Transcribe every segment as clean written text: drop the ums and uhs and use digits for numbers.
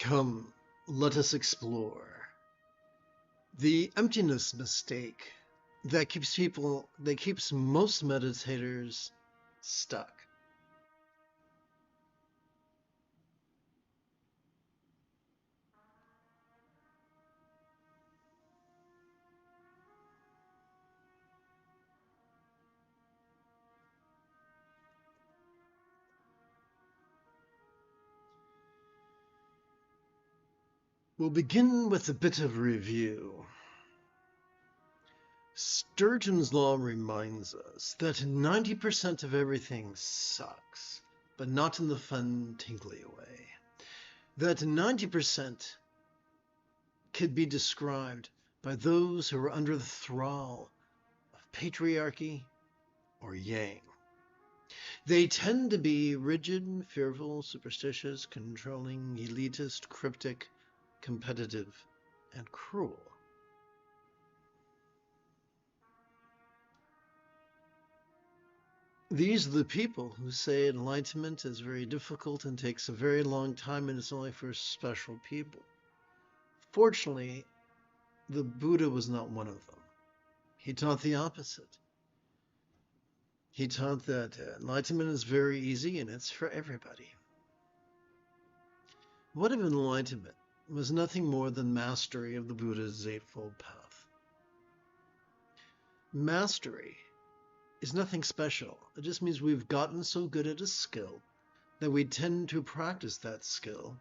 Come, let us explore the emptiness mistake that keeps most meditators stuck. We'll begin with a bit of review. Sturgeon's law reminds us that 90% of everything sucks, but not in the fun, tingly way. That 90% could be described by those who are under the thrall of patriarchy or yang. They tend to be rigid, fearful, superstitious, controlling, elitist, cryptic, competitive, and cruel. These are the people who say enlightenment is very difficult and takes a very long time and it's only for special people. Fortunately, the Buddha was not one of them. He taught the opposite. He taught that enlightenment is very easy and it's for everybody. What if enlightenment was nothing more than mastery of the Buddha's Eightfold Path? Mastery is nothing special. It just means we've gotten so good at a skill that we tend to practice that skill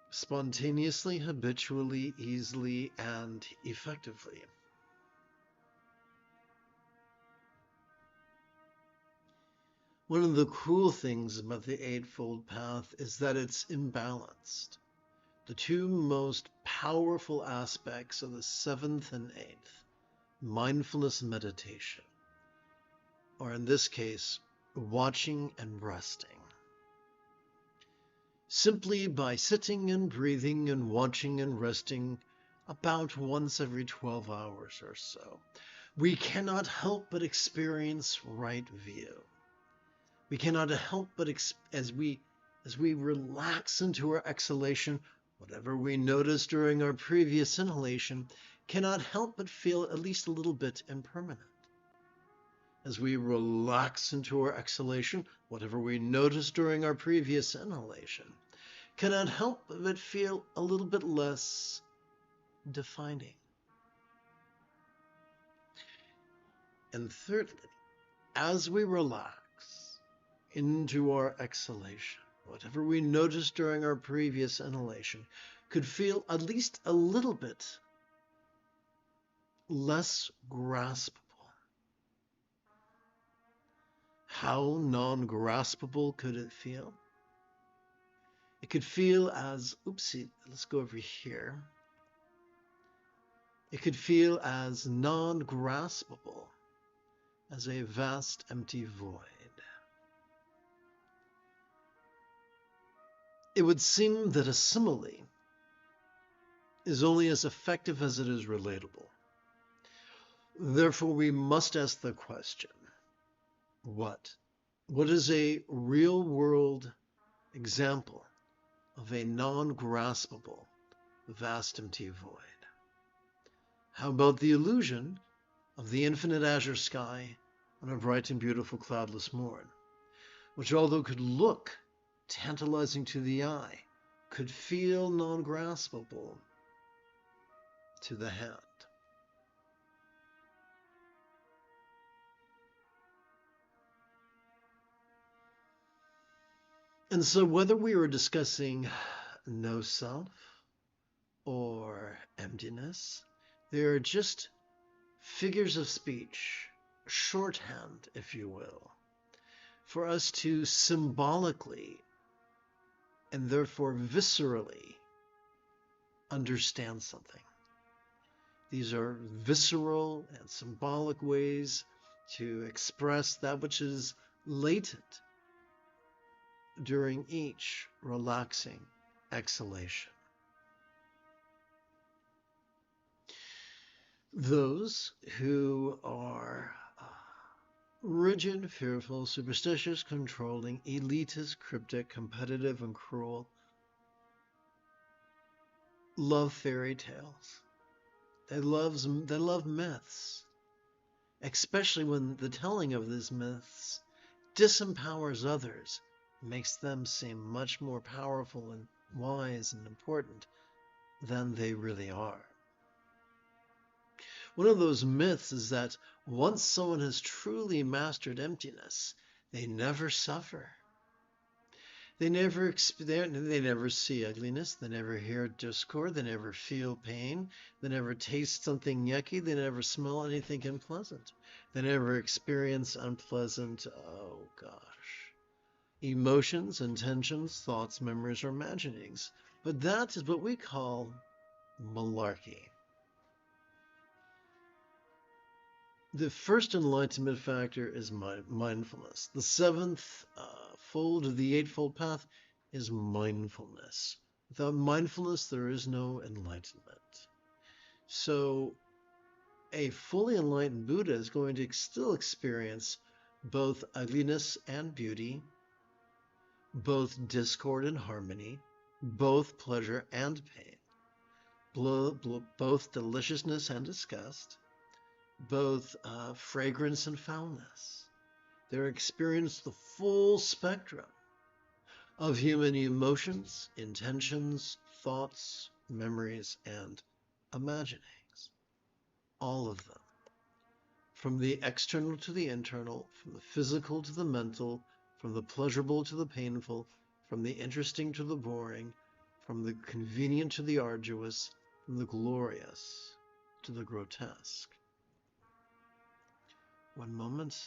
spontaneously, habitually, easily, and effectively. One of the cool things about the Eightfold Path is that it's imbalanced. The two most powerful aspects of the seventh and eighth, mindfulness and meditation, or in this case, watching and resting. Simply by sitting and breathing and watching and resting about once every 12 hours or so, we cannot help but experience right view. We cannot help but, as we relax into our exhalation, whatever we noticed during our previous inhalation cannot help but feel at least a little bit impermanent. As we relax into our exhalation, whatever we noticed during our previous inhalation cannot help but feel a little bit less defining. And thirdly, as we relax into our exhalation, whatever we noticed during our previous inhalation could feel at least a little bit less graspable. How non-graspable could it feel? It could feel as, oopsie, let's go over here. It could feel as non-graspable as a vast empty void. It would seem that a simile is only as effective as it is relatable. Therefore, we must ask the question, what? What is a real-world example of a non-graspable, vast empty void? How about the illusion of the infinite azure sky on a bright and beautiful cloudless morn, which although could look tantalizing to the eye, could feel non-graspable to the hand? And so whether we were discussing no self or emptiness, they are just figures of speech, shorthand, if you will, for us to symbolically and therefore viscerally understand something. These are visceral and symbolic ways to express that which is latent during each relaxing exhalation. Those who are rigid, fearful, superstitious, controlling, elitist, cryptic, competitive, and cruel love fairy tales. They love myths, especially when the telling of these myths disempowers others, makes them seem much more powerful and wise and important than they really are. One of those myths is that once someone has truly mastered emptiness, they never suffer. They never see ugliness. They never hear discord. They never feel pain. They never taste something yucky. They never smell anything unpleasant. They never experience unpleasant, oh gosh, emotions, intentions, thoughts, memories, or imaginings. But that is what we call malarkey. The first enlightenment factor is mindfulness. The seventh fold of the eightfold path is mindfulness. Without mindfulness, there is no enlightenment. So a fully enlightened Buddha is going to still experience both ugliness and beauty, both discord and harmony, both pleasure and pain, both deliciousness and disgust, both fragrance and foulness. They're experiencing the full spectrum of human emotions, intentions, thoughts, memories, and imaginings. All of them. From the external to the internal, from the physical to the mental, from the pleasurable to the painful, from the interesting to the boring, from the convenient to the arduous, from the glorious to the grotesque. One moment.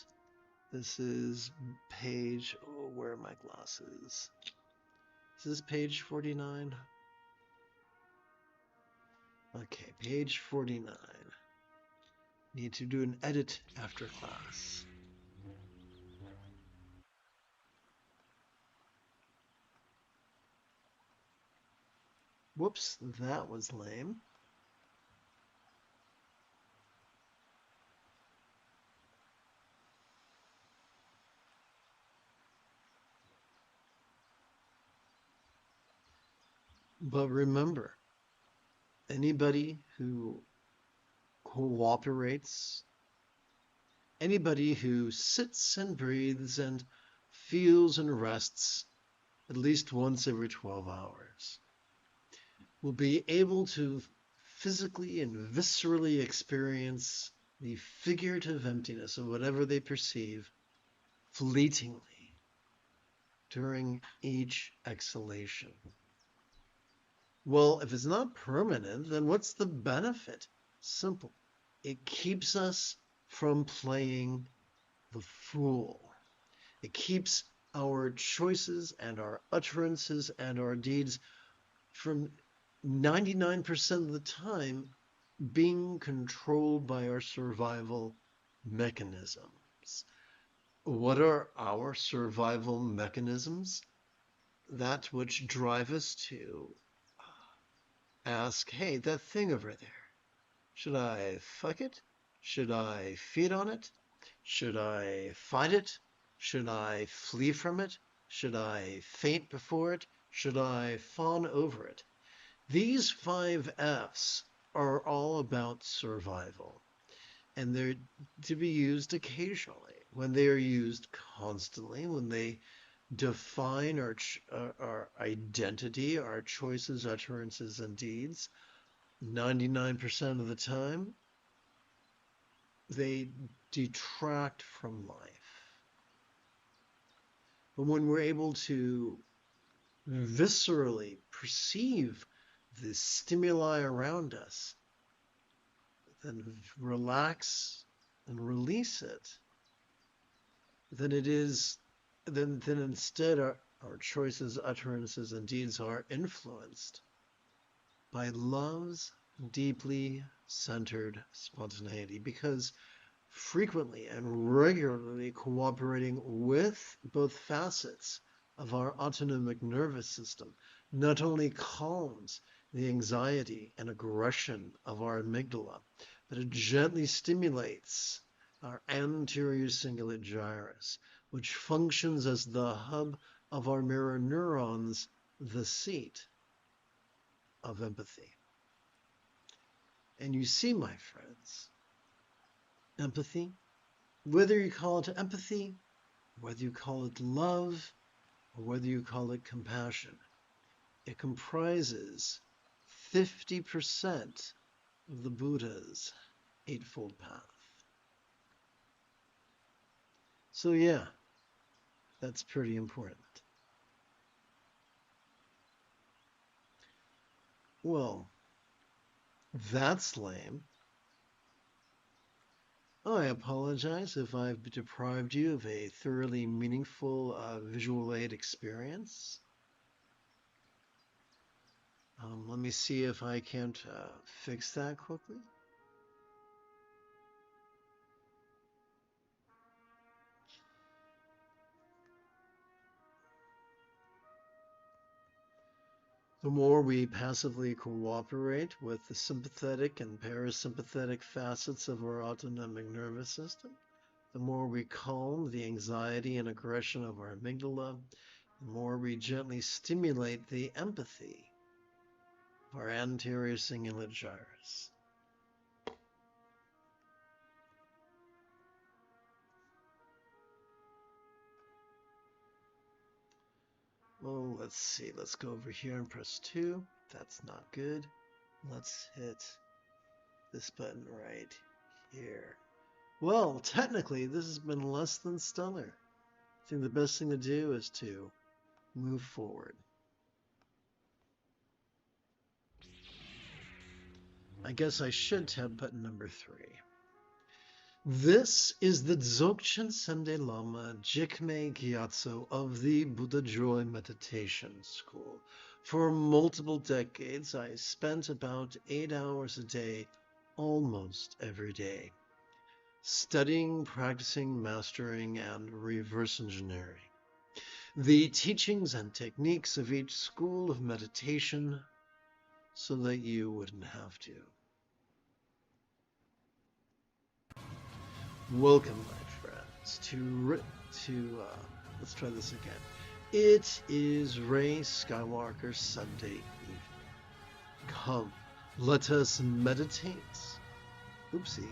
This is page, oh, where are my glasses? Is this page 49? Okay, page 49. Need to do an edit after class. Whoops, that was lame. But remember, anybody who cooperates, anybody who sits and breathes and feels and rests at least once every 12 hours will be able to physically and viscerally experience the figurative emptiness of whatever they perceive fleetingly during each exhalation. Well, if it's not permanent, then what's the benefit? Simple. It keeps us from playing the fool. It keeps our choices and our utterances and our deeds from 99% of the time being controlled by our survival mechanisms. What are our survival mechanisms? That which drive us to ask, hey, that thing over there, should I fuck it? Should I feed on it? Should I fight it? Should I flee from it? Should I faint before it? Should I fawn over it? These 5 F's are all about survival, and they're to be used occasionally. When they are used constantly, when they define our identity, our choices, utterances, and deeds, 99% of the time, they detract from life. But when we're able to viscerally perceive the stimuli around us, then relax and release it, then instead our choices, utterances, and deeds are influenced by love's deeply centered spontaneity, because frequently and regularly cooperating with both facets of our autonomic nervous system not only calms the anxiety and aggression of our amygdala, but it gently stimulates our anterior cingulate gyrus, which functions as the hub of our mirror neurons, the seat of empathy. And you see, my friends, empathy, whether you call it empathy, whether you call it love, or whether you call it compassion, it comprises 50% of the Buddha's Eightfold Path. So yeah, that's pretty important. Well, that's lame. I apologize if I've deprived you of a thoroughly meaningful visual aid experience. Let me see if I can't fix that quickly. The more we passively cooperate with the sympathetic and parasympathetic facets of our autonomic nervous system, the more we calm the anxiety and aggression of our amygdala, the more we gently stimulate the empathy of our anterior cingulate gyrus. Well, let's see. Let's go over here and press 2. That's not good. Let's hit this button right here. Well, technically, this has been less than stellar. I think the best thing to do is to move forward. I guess I should tap button number 3. This is the Dzogchen Sende Lama Jigme Gyatso of the Buddha Joy Meditation School. For multiple decades, I spent about 8 hours a day, almost every day, studying, practicing, mastering, and reverse engineering the teachings and techniques of each school of meditation so that you wouldn't have to. Welcome, my friends, let's try this again. It is Rey Skywalker Sunday evening. Come, let us meditate. Oopsie.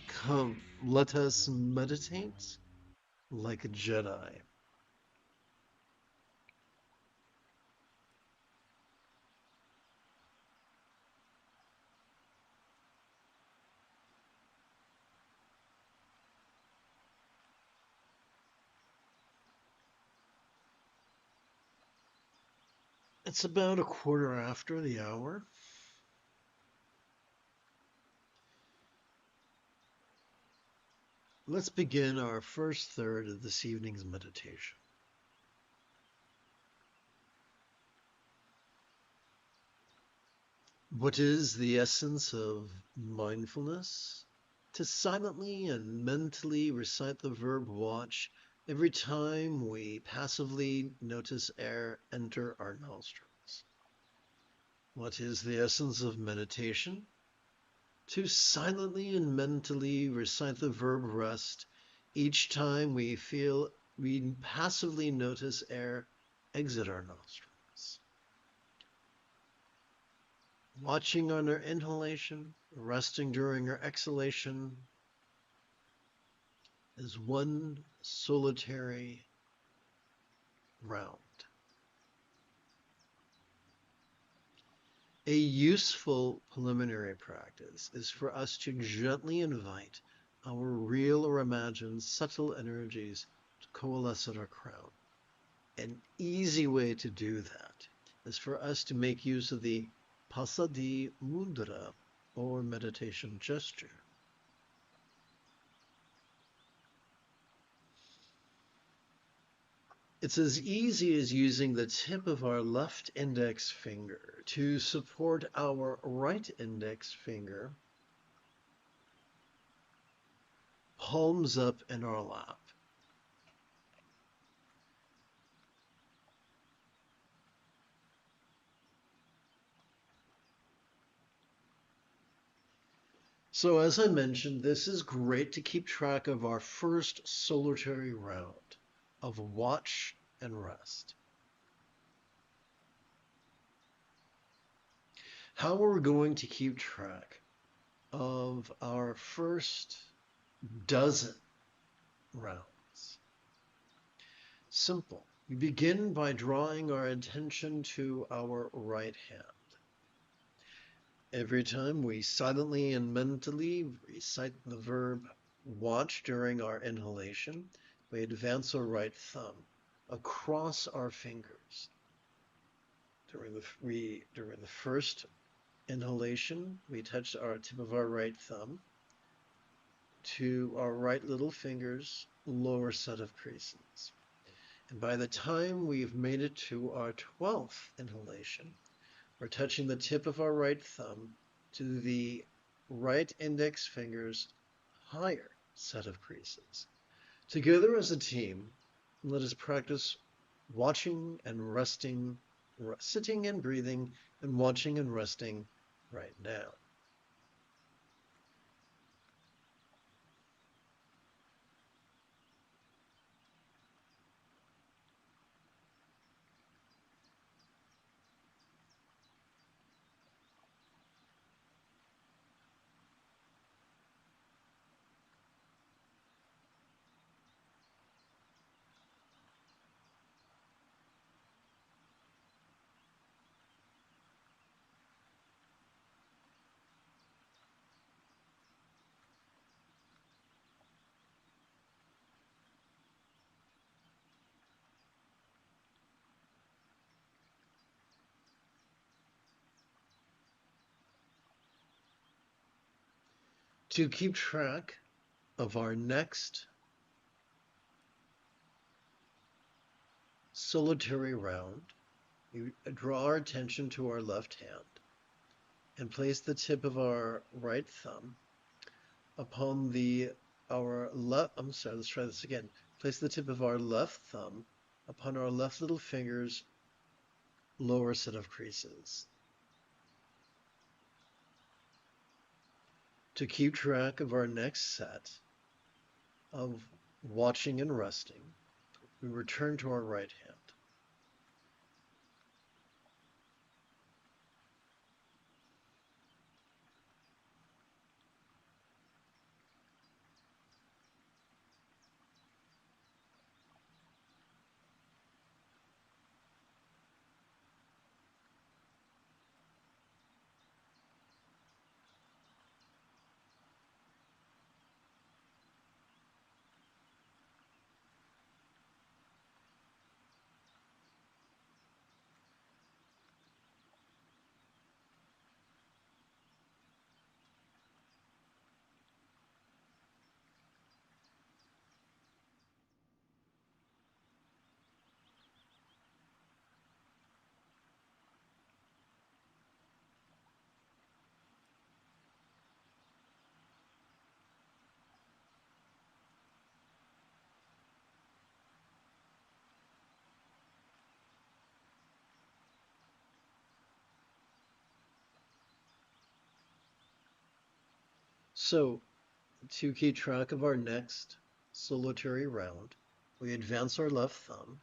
Come, let us meditate like a Jedi. It's about a quarter after the hour. Let's begin our first third of this evening's meditation. What is the essence of mindfulness? To silently and mentally recite the verb watch every time we passively notice air enter our nostrils. What is the essence of meditation? To silently and mentally recite the verb rest each time we passively notice air exit our nostrils. Watching on our inhalation, resting during our exhalation is one solitary round. A useful preliminary practice is for us to gently invite our real or imagined subtle energies to coalesce at our crown. An easy way to do that is for us to make use of the Pasadi Mudra, or meditation gesture. It's as easy as using the tip of our left index finger to support our right index finger, palms up in our lap. So as I mentioned, this is great to keep track of our first solitary round of watch and rest. How are we going to keep track of our first dozen rounds? Simple. We begin by drawing our attention to our right hand. Every time we silently and mentally recite the verb watch during our inhalation, we advance our right thumb across our fingers. During the first inhalation, we touch our tip of our right thumb to our right little finger's lower set of creases. And by the time we've made it to our 12th inhalation, we're touching the tip of our right thumb to the right index finger's higher set of creases. Together as a team, let us practice watching and resting, sitting and breathing, and watching and resting right now. To keep track of our next solitary round, we draw our attention to our left hand and place the tip of our right thumb upon let's try this again. Place the tip of our left thumb upon our left little finger's lower set of creases. To keep track of our next set of watching and resting, we return to our right hand. So, to keep track of our next solitary round, we advance our left thumb.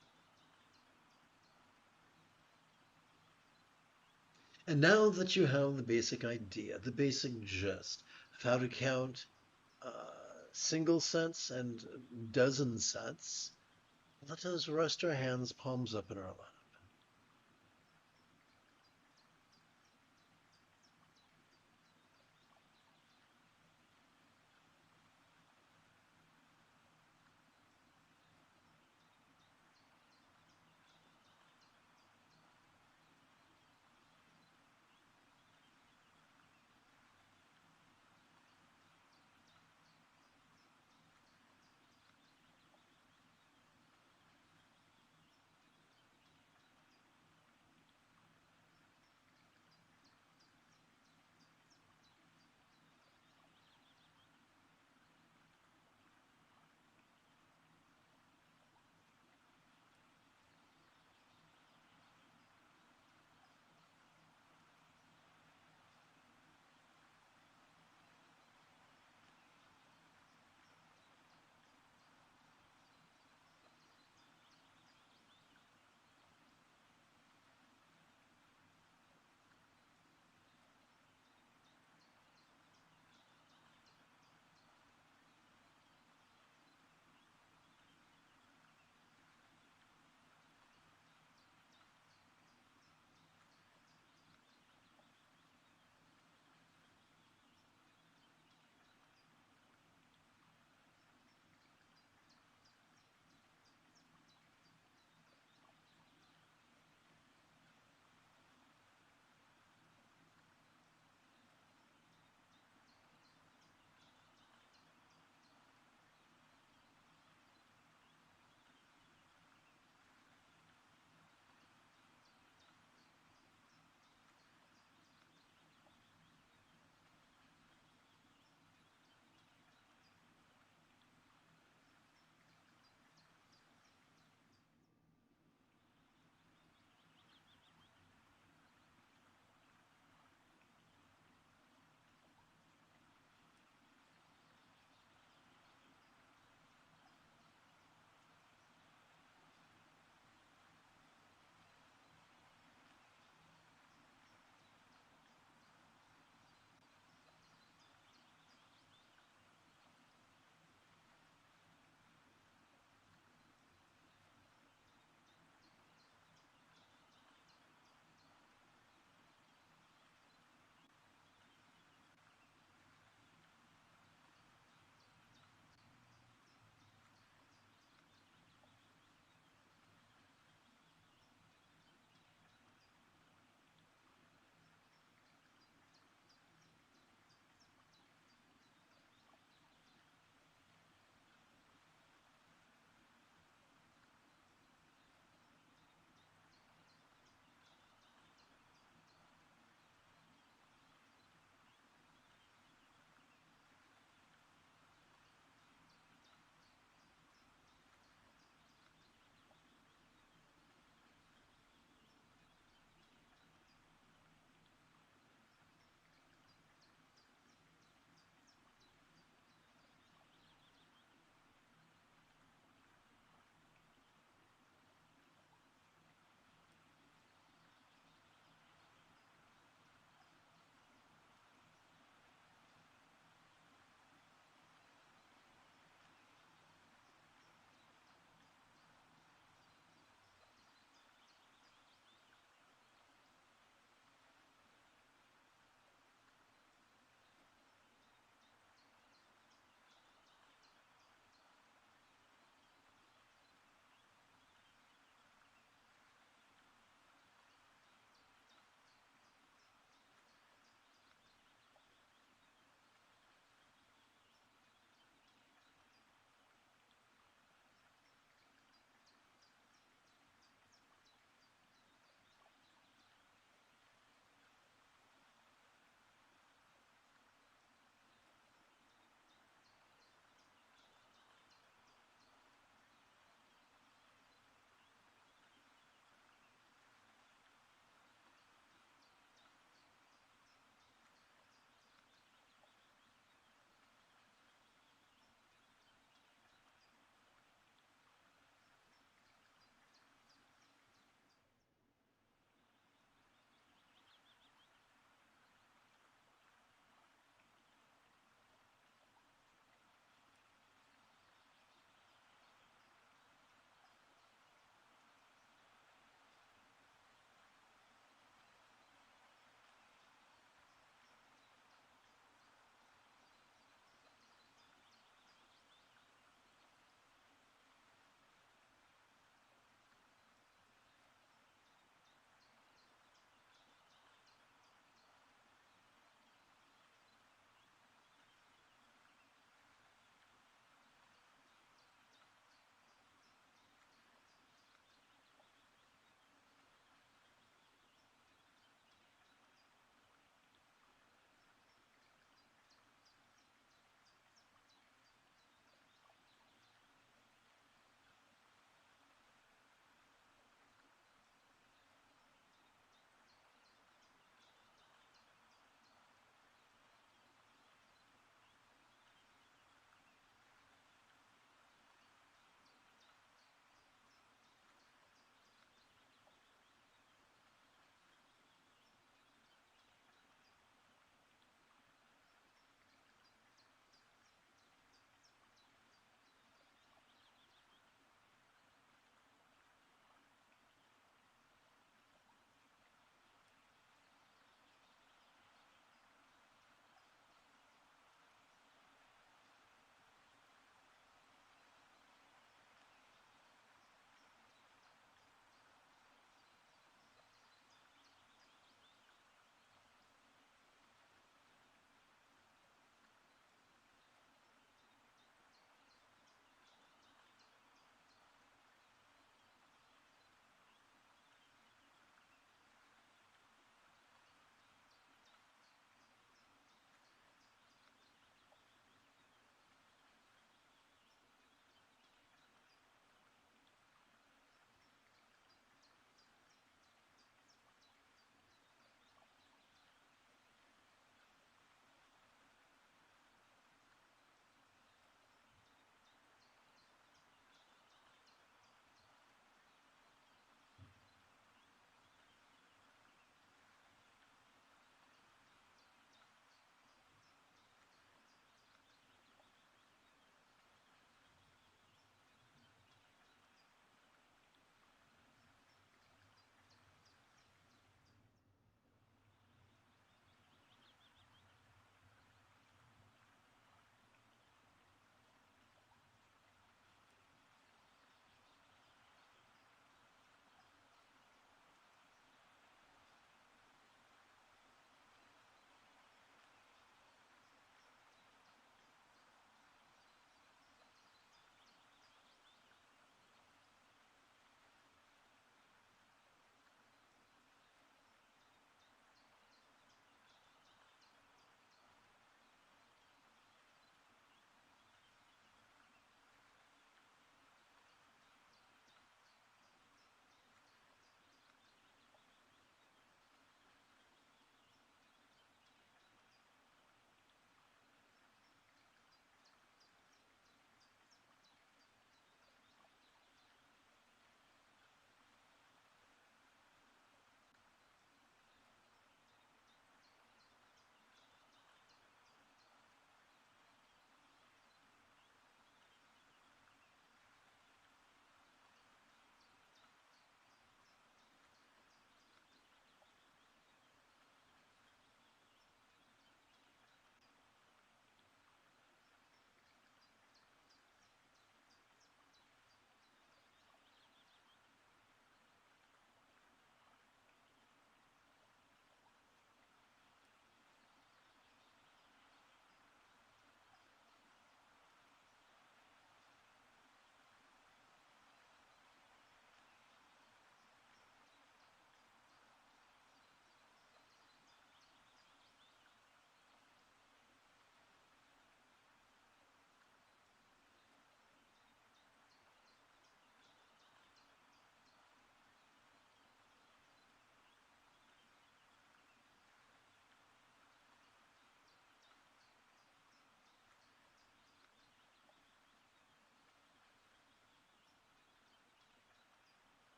And now that you have the basic idea, the basic gist of how to count single sets and dozen sets, let us rest our hands palms up in our lap.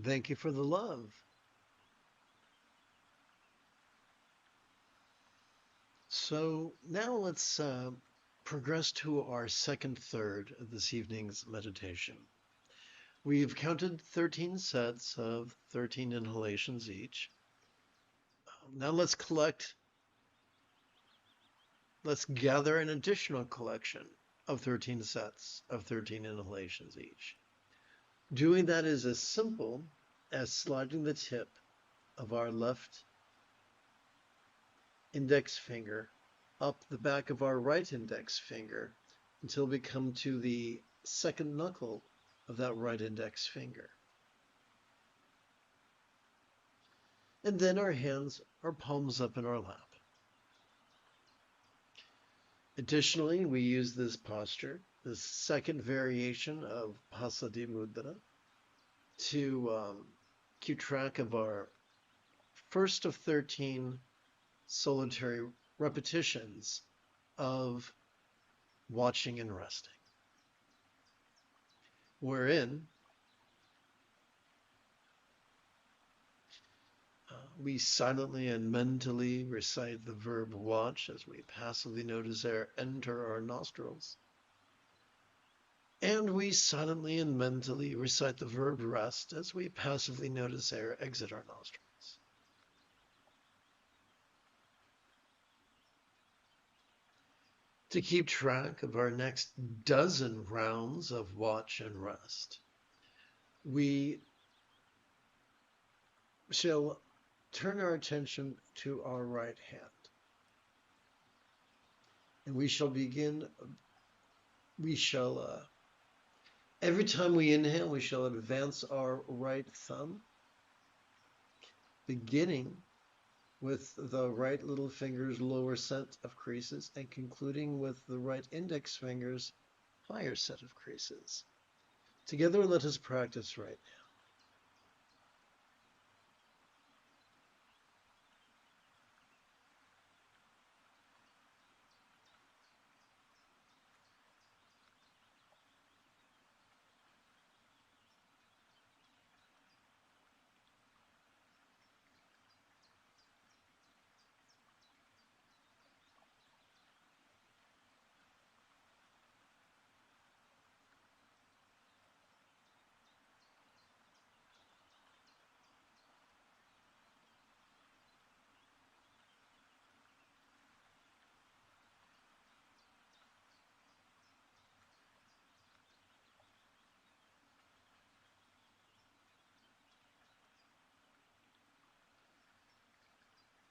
Thank you for the love. So now let's progress to our second third of this evening's meditation. We've counted 13 sets of 13 inhalations each. Now let's gather an additional collection of 13 sets of 13 inhalations each. Doing that is as simple as sliding the tip of our left index finger up the back of our right index finger until we come to the second knuckle of that right index finger. And then our hands are palms up in our lap. Additionally, we use this posture, this second variation of Pasadimudra, to keep track of our first of 13 solitary repetitions of watching and resting, wherein we silently and mentally recite the verb watch as we passively notice air enter our nostrils. And we silently and mentally recite the verb rest as we passively notice air exit our nostrils. To keep track of our next dozen rounds of watch and rest, we shall turn our attention to our right hand. And we shall begin, every time we inhale, we shall advance our right thumb, beginning with the right little finger's lower set of creases and concluding with the right index finger's higher set of creases. Together, let us practice right now.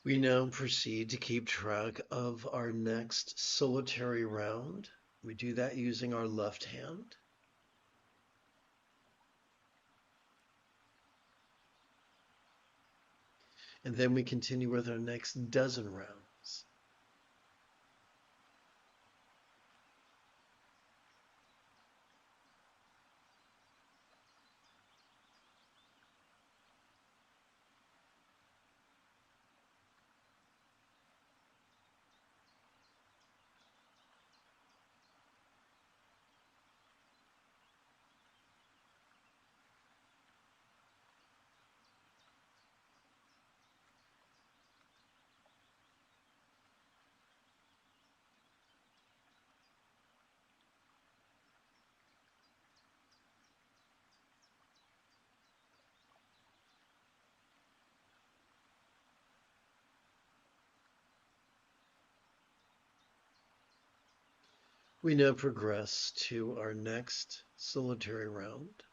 We now proceed to keep track of our next solitary round. We do that using our left hand. And then we continue with our next dozen rounds. We now progress to our next solitary round.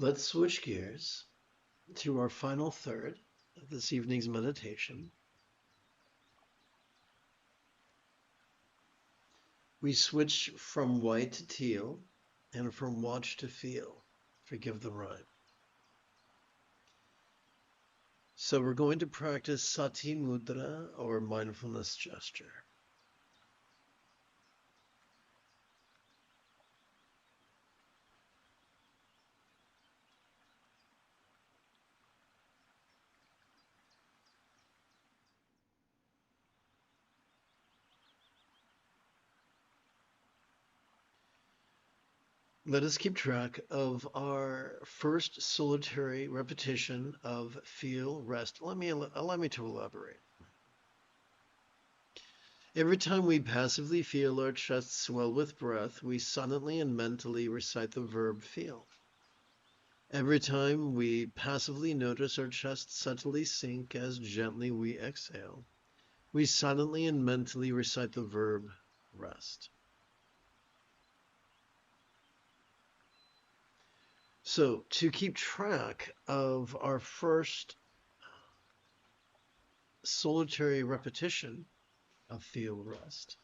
Let's switch gears to our final third of this evening's meditation. We switch from white to teal and from watch to feel. Forgive the rhyme. So we're going to practice Sati Mudra, or mindfulness gesture. Let us keep track of our first solitary repetition of feel, rest. Allow me to elaborate. Every time we passively feel our chest swell with breath, we silently and mentally recite the verb feel. Every time we passively notice our chest subtly sink as gently we exhale, we silently and mentally recite the verb rest. So to keep track of our first solitary repetition of feel rest,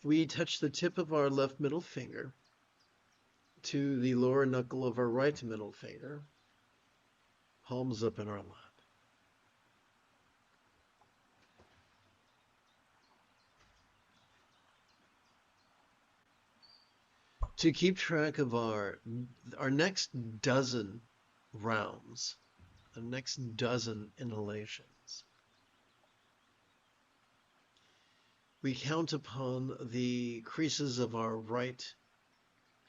we touch the tip of our left middle finger to the lower knuckle of our right middle finger, palms up in our lap. To keep track of our next dozen rounds, the next dozen inhalations, we count upon the creases of our right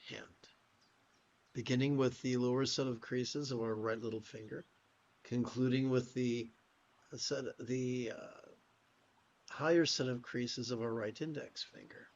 hand, beginning with the lower set of creases of our right little finger, concluding with the higher set of creases of our right index finger.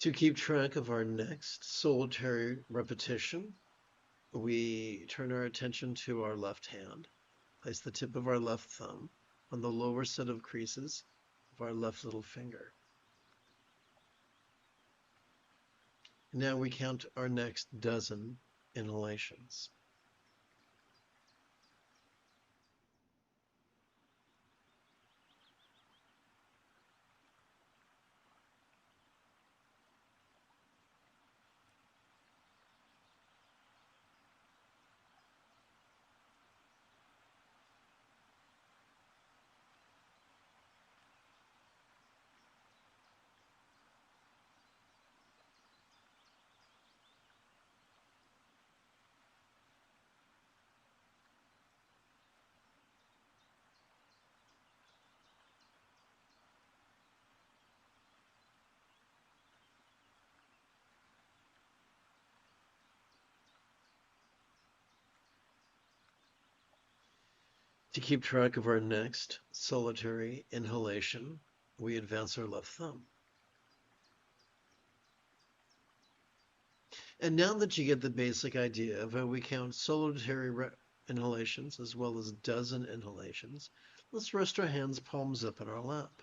To keep track of our next solitary repetition, we turn our attention to our left hand, place the tip of our left thumb on the lower set of creases of our left little finger. Now we count our next dozen inhalations. To keep track of our next solitary inhalation, we advance our left thumb. And now that you get the basic idea of how we count solitary inhalations as well as dozen inhalations, let's rest our hands palms up in our lap.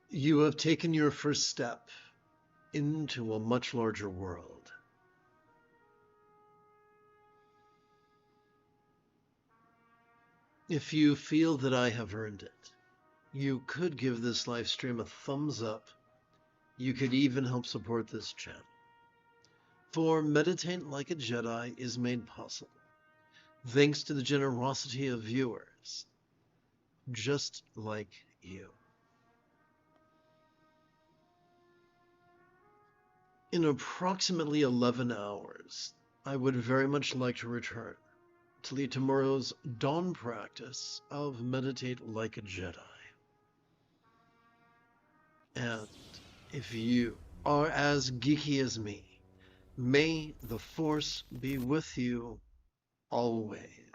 You have taken your first step into a much larger world. If you feel that I have earned it, you could give this live stream a thumbs up. You could even help support this channel. For Meditate Like a Jedi is made possible thanks to the generosity of viewers just like you. In approximately 11 hours, I would very much like to return to lead tomorrow's dawn practice of Meditate Like a Jedi. And if you are as geeky as me, may the Force be with you always.